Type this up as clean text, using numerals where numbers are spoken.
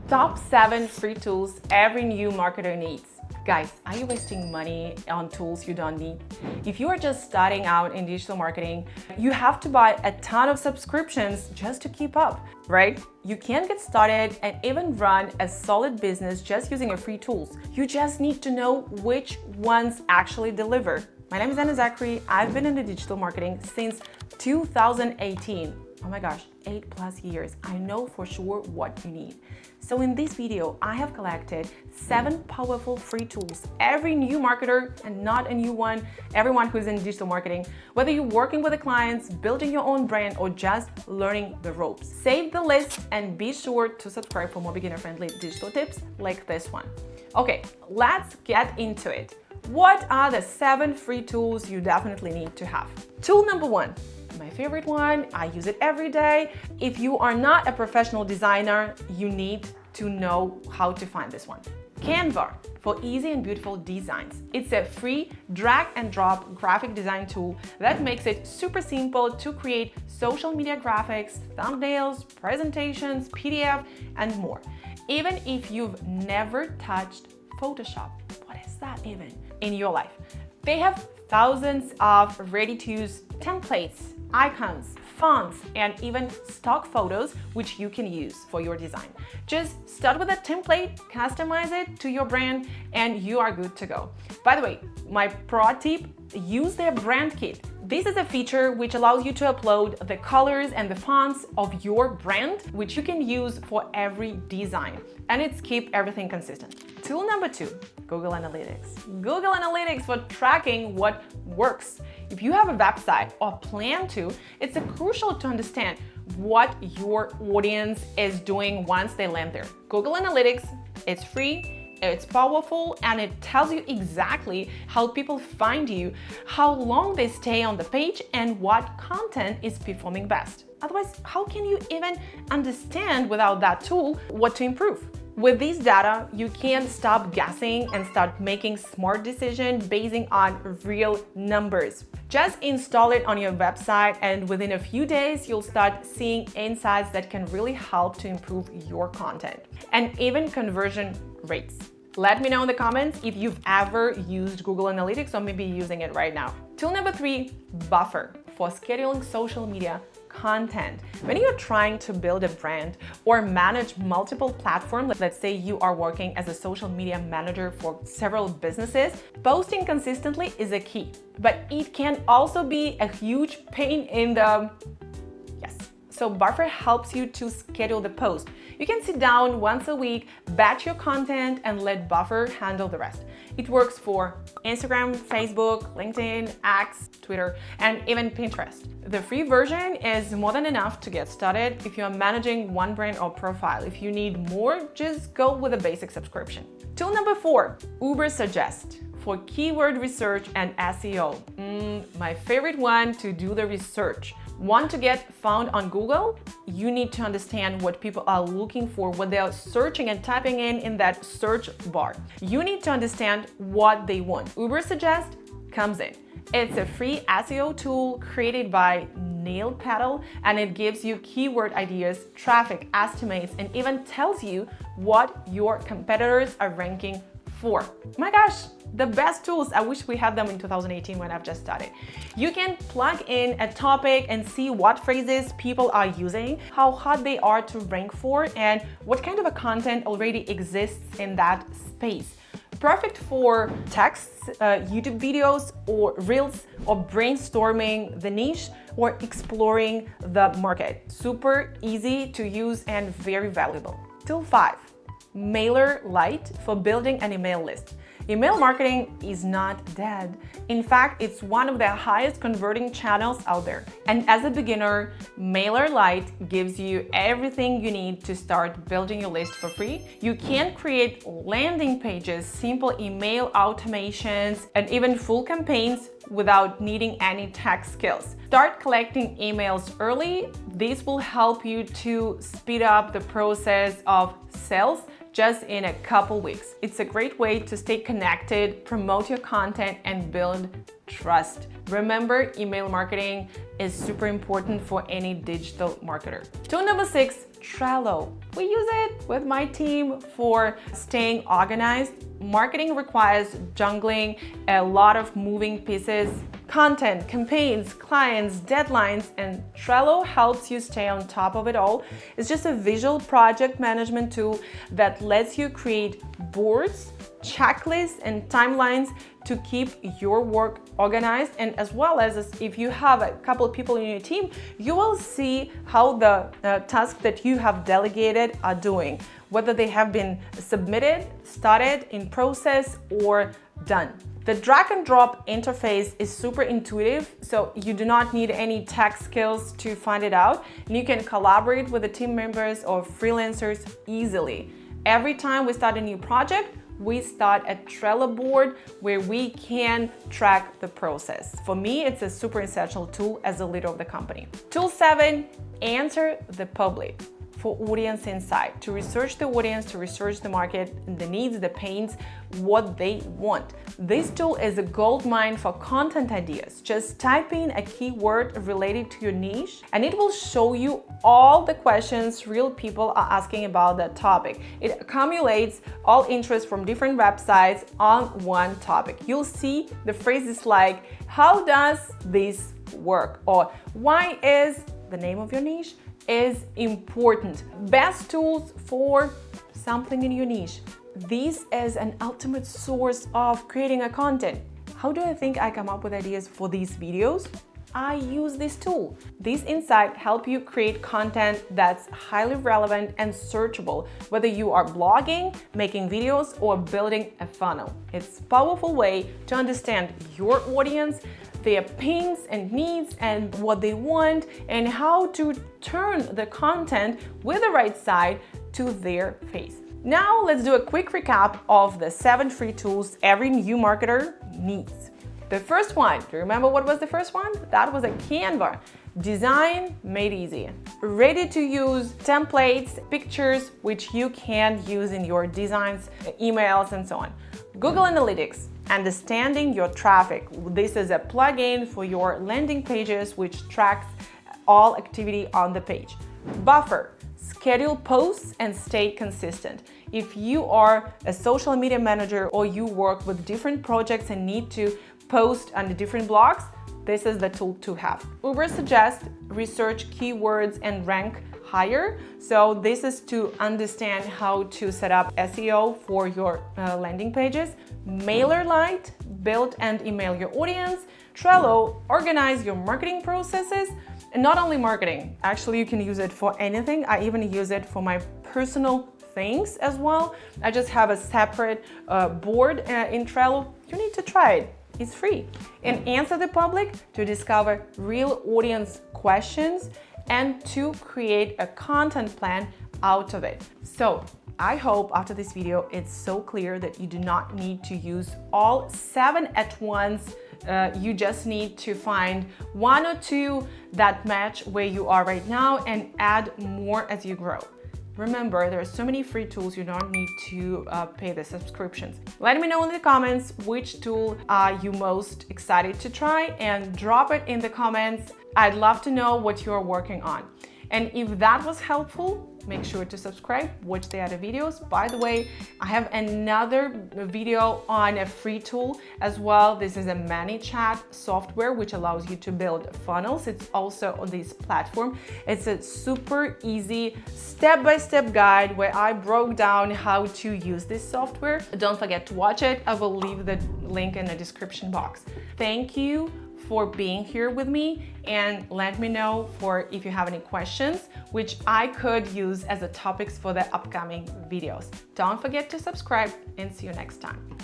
Top 7 free tools every new marketer needs. Guys, are you wasting money on tools you don't need? If you are just starting out in digital marketing, you have to buy a ton of subscriptions just to keep up, right? You can get started and even run a solid business just using your free tools. You just need to know which ones actually deliver. My name is Anna Zakkery. I've been in the digital marketing since 2018. Oh my gosh, 8+ years. I know for sure what you need. So in this video, I have collected 7 powerful free tools every new marketer, and not a new one, everyone who's in digital marketing, whether you're working with the clients, building your own brand, or just learning the ropes. Save the list and be sure to subscribe for more beginner-friendly digital tips like this one. Okay, let's get into it. What are the 7 free tools you definitely need to have? Tool number 1. My favorite one, I use it every day. If you are not a professional designer, you need to know how to find this one. Canva for easy and beautiful designs. It's a free drag and drop graphic design tool that makes it super simple to create social media graphics, thumbnails, presentations, PDF, and more. Even if you've never touched Photoshop, what is that even, in your life? They have thousands of ready-to-use templates, icons, fonts, and even stock photos which you can use for your design. Just start with a template, customize it to your brand, and you are good to go. By the way, my pro tip, use their brand kit. This is a feature which allows you to upload the colors and the fonts of your brand, which you can use for every design, and it's keep everything consistent. Tool number 2, Google Analytics. Google Analytics for tracking what works. If you have a website or plan to, it's crucial to understand what your audience is doing once they land there. Google Analytics, it's free, it's powerful, and it tells you exactly how people find you, how long they stay on the page, and what content is performing best. Otherwise, how can you even understand without that tool what to improve? With this data, you can stop guessing and start making smart decisions based on real numbers. Just install it on your website, and within a few days, you'll start seeing insights that can really help to improve your content and even conversion rates. Let me know in the comments if you've ever used Google Analytics or maybe using it right now. Tool number 3, Buffer for scheduling social media content. When you're trying to build a brand or manage multiple platforms, let's say you are working as a social media manager for several businesses, posting consistently is a key, but it can also be a huge pain in the So Buffer helps you to schedule the post. You can sit down once a week, batch your content, and let Buffer handle the rest. It works for Instagram, Facebook, LinkedIn, X, Twitter, and even Pinterest. The free version is more than enough to get started if you are managing one brand or profile. If you need more, just go with a basic subscription. Tool number 4, Ubersuggest for keyword research and SEO. My favorite one to do the research. Want to get found on Google? You need to understand what people are looking for, what they are searching and typing in that search bar. You need to understand what they want. Ubersuggest comes in. It's a free SEO tool created by Neil Patel, and it gives you keyword ideas, traffic estimates, and even tells you what your competitors are ranking for. My gosh, the best tools. I wish we had them in 2018 when I've just started. You can plug in a topic and see what phrases people are using, how hot they are to rank for, and what kind of a content already exists in that space. Perfect for texts, YouTube videos, or reels, or brainstorming the niche, or exploring the market. Super easy to use and very valuable. Tool 5. MailerLite for building an email list. Email marketing is not dead. In fact, it's one of the highest converting channels out there. And as a beginner, MailerLite gives you everything you need to start building your list for free. You can create landing pages, simple email automations, and even full campaigns without needing any tech skills. Start collecting emails early. This will help you to speed up the process of sales just in a couple weeks. It's a great way to stay connected, promote your content, and build trust. Remember, email marketing is super important for any digital marketer. Tool number 6, Trello. We use it with my team for staying organized. Marketing requires juggling a lot of moving pieces, content, campaigns, clients, deadlines, and Trello helps you stay on top of it all. It's just a visual project management tool that lets you create boards, checklists, and timelines to keep your work organized. And as well as if you have a couple of people in your team, you will see how the tasks that you have delegated are doing, whether they have been submitted, started, in process, or done. The drag and drop interface is super intuitive, so you do not need any tech skills to find it out. And you can collaborate with the team members or freelancers easily. Every time we start a new project, we start a Trello board where we can track the process. For me, it's a super essential tool as a leader of the company. Tool 7, answer the public. For audience insight, to research the audience, to research the market, the needs, the pains, what they want. This tool is a goldmine for content ideas. Just type in a keyword related to your niche and it will show you all the questions real people are asking about that topic. It accumulates all interest from different websites on one topic. You'll see the phrases like, how does this work? Or why is the name of your niche is important. Best tools for something in your niche. This is an ultimate source of creating a content. How do I think I come up with ideas for these videos? I use this tool. These insights help you create content that's highly relevant and searchable, whether you are blogging, making videos, or building a funnel. It's a powerful way to understand your audience, their pains and needs and what they want, and how to turn the content with the right side to their face. Now let's do a quick recap of the 7 free tools every new marketer needs. The first one, do you remember what was the first one? That was a Canva. Design made easy. Ready to use templates, pictures, which you can use in your designs, emails, and so on. Google Analytics, understanding your traffic. This is a plugin for your landing pages, which tracks all activity on the page. Buffer, schedule posts and stay consistent. If you are a social media manager or you work with different projects and need to post on the different blogs, this is the tool to have. Uber suggests research keywords and rank higher. So this is to understand how to set up SEO for your landing pages. MailerLite, build and email your audience. Trello, organize your marketing processes. And not only marketing, actually you can use it for anything. I even use it for my personal things as well. I just have a separate board in Trello. You need to try it. It's free. And answer the public to discover real audience questions and to create a content plan out of it. So I hope after this video, it's so clear that you do not need to use all 7 at once. You just need to find 1 or 2 that match where you are right now and add more as you grow. Remember, there are so many free tools, you don't need to pay the subscriptions. Let me know in the comments which tool are you most excited to try and drop it in the comments. I'd love to know what you're working on. And if that was helpful, make sure to subscribe, watch the other videos. By the way, I have another video on a free tool as well. This is a ManyChat software which allows you to build funnels. It's also on this platform. It's a super easy step-by-step guide where I broke down how to use this software. Don't forget to watch it. I will leave the link in the description box. Thank you for being here with me, and let me know if you have any questions which I could use as a topics for the upcoming videos. Don't forget to subscribe and see you next time.